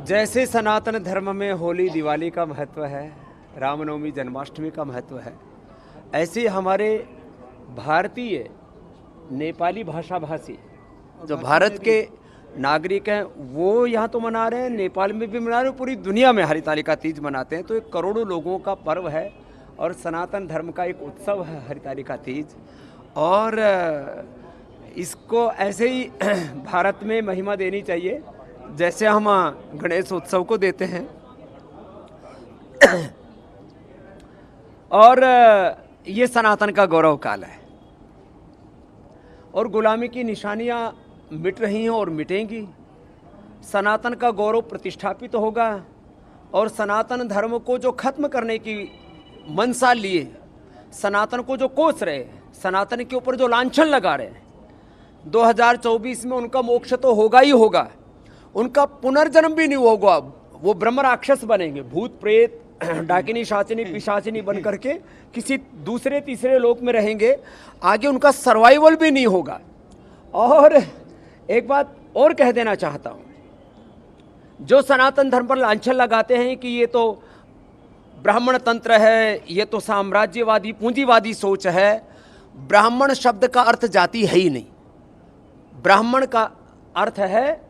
जैसे सनातन धर्म में होली दिवाली का महत्व है, रामनवमी जन्माष्टमी का महत्व है, ऐसे हमारे भारतीय नेपाली भाषा भाषी जो भारत के नागरिक हैं वो यहाँ तो मना रहे हैं, नेपाल में भी मना रहे हैं, पूरी दुनिया में हरितालिका तीज मनाते हैं। तो एक करोड़ों लोगों का पर्व है और सनातन धर्म का एक उत्सव है हरितालिका तीज। और इसको ऐसे ही भारत में महिमा देनी चाहिए जैसे हम गणेश उत्सव को देते हैं। और ये सनातन का गौरव काल है और गुलामी की निशानियां मिट रही हैं और मिटेंगी। सनातन का गौरव प्रतिष्ठापित होगा और सनातन धर्म को जो खत्म करने की मनसा लिए, सनातन को जो कोस रहे, सनातन के ऊपर जो लांछन लगा रहे हैं, 2024 में उनका मोक्ष तो होगा ही होगा, उनका पुनर्जन्म भी नहीं होगा। वो ब्रह्म राक्षस बनेंगे, भूत प्रेत डाकिनी शाचिनी पिशाचिनी बन करके किसी दूसरे तीसरे लोक में रहेंगे, आगे उनका सर्वाइवल भी नहीं होगा। और एक बात और कह देना चाहता हूं, जो सनातन धर्म पर लांछन लगाते हैं कि ये तो ब्राह्मण तंत्र है, ये तो साम्राज्यवादी पूंजीवादी सोच है। ब्राह्मण शब्द का अर्थ जाति है ही नहीं। ब्राह्मण का अर्थ है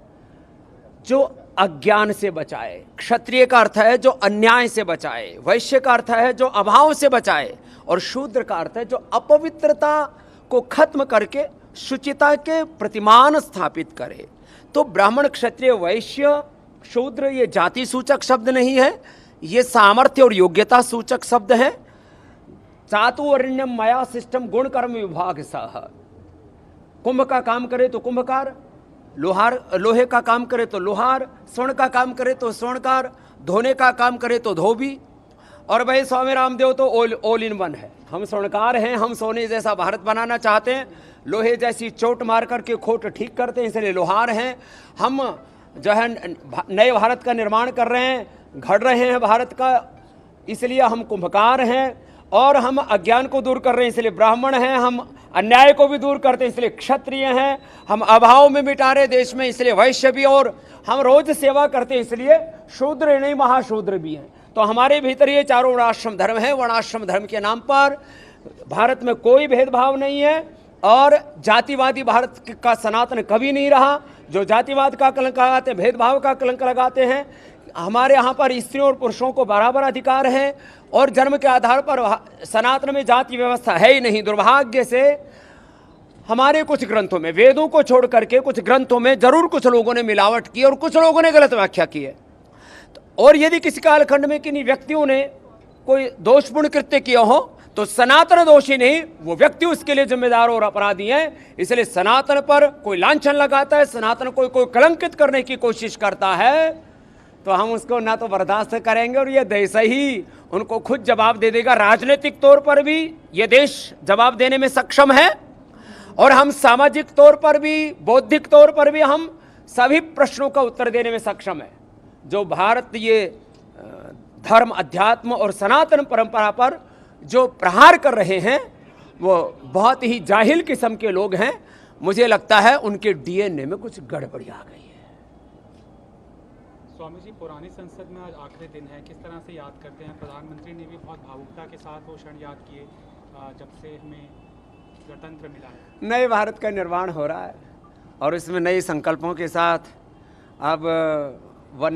जो अज्ञान से बचाए, क्षत्रिय का अर्थ है जो अन्याय से बचाए, वैश्य का अर्थ है जो अभाव से बचाए, और शूद्र का अर्थ है जो अपवित्रता को खत्म करके शुचिता के प्रतिमान स्थापित करे। तो ब्राह्मण क्षत्रिय वैश्य शूद्र ये जाति सूचक शब्द नहीं है, ये सामर्थ्य और योग्यता सूचक शब्द है। चातुर्वर्ण्यम माया सिस्टम गुण कर्म विभाग सह। कुंभ का काम करे तो कुंभकार, लोहे का काम करे तो लोहार, स्वर्ण का काम करे तो स्वर्णकार, धोने का काम करे तो धोबी। और भाई स्वामी रामदेव तो ऑल इन वन है। हम स्वर्णकार हैं, हम सोने जैसा भारत बनाना चाहते हैं, लोहे जैसी चोट मार करके खोट ठीक करते हैं, इसलिए लोहार हैं। हम जो है नए भारत का निर्माण कर रहे हैं, घड़ रहे हैं भारत का, इसलिए हम कुंभकार हैं। और हम अज्ञान को दूर कर रहे हैं इसलिए ब्राह्मण हैं, हम अन्याय को भी दूर करते हैं इसलिए क्षत्रिय हैं, हम अभाव में मिटा रहे देश में इसलिए वैश्य भी, और हम रोज सेवा करते हैं इसलिए शूद्र नहीं महाशूद्र भी हैं। तो हमारे भीतर ये चारों वर्णाश्रम धर्म है। वर्णाश्रम धर्म के नाम पर भारत में कोई भेदभाव नहीं है और जातिवादी भारत का सनातन कभी नहीं रहा। जो जातिवाद का कलंक लगाते हैं, भेदभाव का कलंक लगाते हैं, हमारे यहाँ पर स्त्रियों और पुरुषों को बराबर अधिकार है और जन्म के आधार पर सनातन में जाति व्यवस्था है ही नहीं। दुर्भाग्य से हमारे कुछ ग्रंथों में, वेदों को छोड़ करके कुछ ग्रंथों में जरूर कुछ लोगों ने मिलावट की और कुछ लोगों ने गलत व्याख्या की है। और यदि किसी कालखंड में किन्हीं व्यक्तियों ने कोई दोषपूर्ण कृत्य किया हो तो सनातन दोषी नहीं, वो व्यक्ति उसके लिए जिम्मेदार और अपराधी हैं। इसलिए सनातन पर कोई लांछन लगाता है, सनातन को कोई कलंकित करने की कोशिश करता है तो हम उसको ना तो बर्दाश्त करेंगे और ये देश ही उनको खुद जवाब दे देगा। राजनीतिक तौर पर भी ये देश जवाब देने में सक्षम है और हम सामाजिक तौर पर भी, बौद्धिक तौर पर भी हम सभी प्रश्नों का उत्तर देने में सक्षम है। जो भारत ये धर्म, अध्यात्म और सनातन परंपरा पर जो प्रहार कर रहे हैं वो बहुत ही जाहिल किस्म के लोग हैं। मुझे लगता है उनके डीएनए में कुछ गड़बड़ी आ गई है। स्वामी जी, पुरानी संसद में आज आखिरी दिन है, किस तरह से याद करते हैं? प्रधानमंत्री ने भी बहुत भावुकता के साथ वो क्षण याद किए जब से हमें गणतंत्र मिला है। नए भारत का निर्माण हो रहा है और इसमें नए संकल्पों के साथ अब वन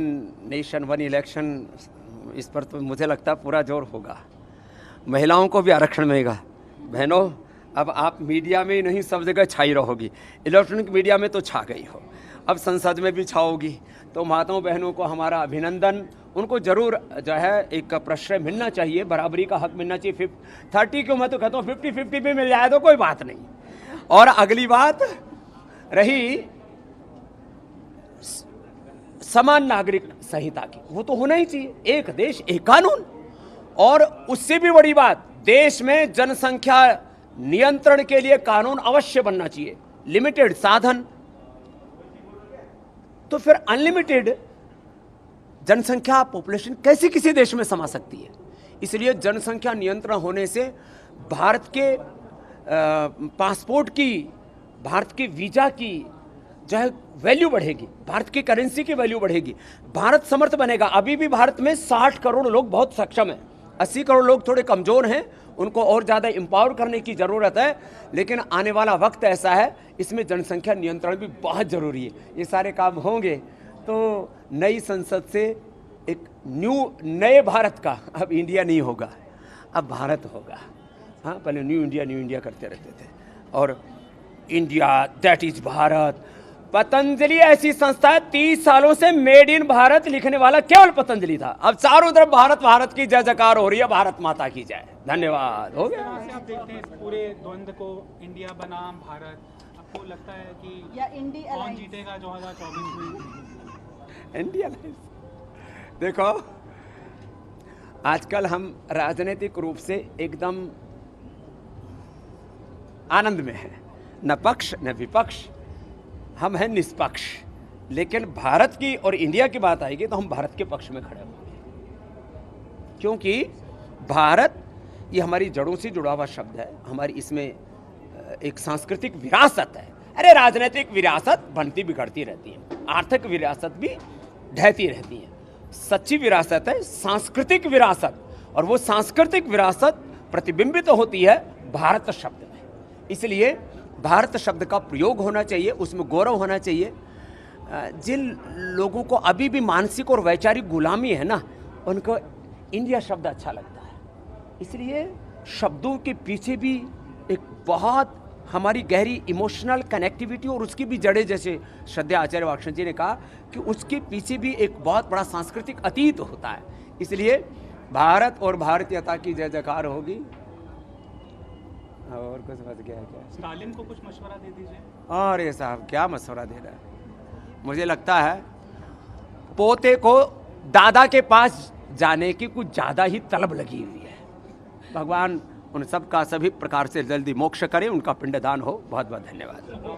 नेशन वन इलेक्शन, इस पर तो मुझे लगता है पूरा जोर होगा। महिलाओं को भी आरक्षण मिलेगा। बहनों, अब आप मीडिया में ही नहीं सब जगह छाई रहोगी, इलेक्ट्रॉनिक मीडिया में तो छा गई हो, अब संसद में भी छाओगी। तो माताओं बहनों को हमारा अभिनंदन, उनको जरूर जो है एक प्रश्रय मिलना चाहिए, बराबरी का हक मिलना चाहिए। 30 क्यों, मैं तो कहता हूँ 50-50 भी मिल जाए तो कोई बात नहीं। और अगली बात रही समान नागरिक संहिता की, वो तो होना ही चाहिए, एक देश एक कानून। और उससे भी बड़ी बात, देश में जनसंख्या नियंत्रण के लिए कानून अवश्य बनना चाहिए। लिमिटेड साधन, तो फिर अनलिमिटेड जनसंख्या पॉपुलेशन कैसे किसी देश में समा सकती है? इसलिए जनसंख्या नियंत्रण होने से भारत के पासपोर्ट की, भारत के वीजा की जो है वैल्यू बढ़ेगी, भारत की करेंसी की वैल्यू बढ़ेगी, भारत समर्थ बनेगा। अभी भी भारत में 60 करोड़ लोग बहुत सक्षम हैं, 80 करोड़ लोग थोड़े कमज़ोर हैं, उनको और ज़्यादा एम्पावर करने की ज़रूरत है। लेकिन आने वाला वक्त ऐसा है, इसमें जनसंख्या नियंत्रण भी बहुत ज़रूरी है। ये सारे काम होंगे तो नई संसद से एक नए भारत का, अब इंडिया नहीं होगा, अब भारत होगा। हाँ, पहले न्यू इंडिया करते रहते थे, और India that is Bharat. Patanjali ऐसी संस्था है 30 सालों से मेड इन भारत लिखने वाला केवल पतंजलि था। अब चारों तरफ भारत भारत की जय जयकार हो रही है, भारत माता की जय। धन्यवाद। हो किस गया। तरह से आप देखते हैं इस पूरे द्वंद्व को, इंडिया बनाम भारत? आपको लगता है कि या इंडी कौन अलायंस? जीतेगा 2024 में? इंडिया देखो, आजकल हम राजनीतिक रूप से एकदम आनंद में हैं, न पक्ष न विपक्ष, हम हैं निष्पक्ष। लेकिन भारत की और इंडिया की बात आएगी तो हम भारत के पक्ष में खड़े होंगे, क्योंकि भारत ये हमारी जड़ों से जुड़ा हुआ शब्द है, हमारी इसमें एक सांस्कृतिक विरासत है। अरे राजनीतिक विरासत बनती बिगड़ती रहती है, आर्थिक विरासत भी ढहती रहती है, सच्ची विरासत है सांस्कृतिक विरासत, और वो सांस्कृतिक विरासत प्रतिबिंबित होती है भारत शब्द में। इसलिए भारत शब्द का प्रयोग होना चाहिए, उसमें गौरव होना चाहिए। जिन लोगों को अभी भी मानसिक और वैचारिक गुलामी है ना, उनको इंडिया शब्द अच्छा लगता है। इसलिए शब्दों के पीछे भी एक बहुत हमारी गहरी इमोशनल कनेक्टिविटी और उसकी भी जड़ें, जैसे श्रद्धेय आचार्य वात्स्यन जी ने कहा कि उसके पीछे भी एक बहुत बड़ा सांस्कृतिक अतीत होता है। इसलिए भारत और भारतीयता की जय जयकार होगी। और कुछ बच गया क्या? स्टालिन को कुछ मशवरा दे दीजिए। अरे साहब, क्या मशवरा दे रहा है? मुझे लगता है पोते को दादा के पास जाने की कुछ ज़्यादा ही तलब लगी हुई है। भगवान उन सब का सभी प्रकार से जल्दी मोक्ष करें, उनका पिंडदान हो। बहुत बहुत धन्यवाद।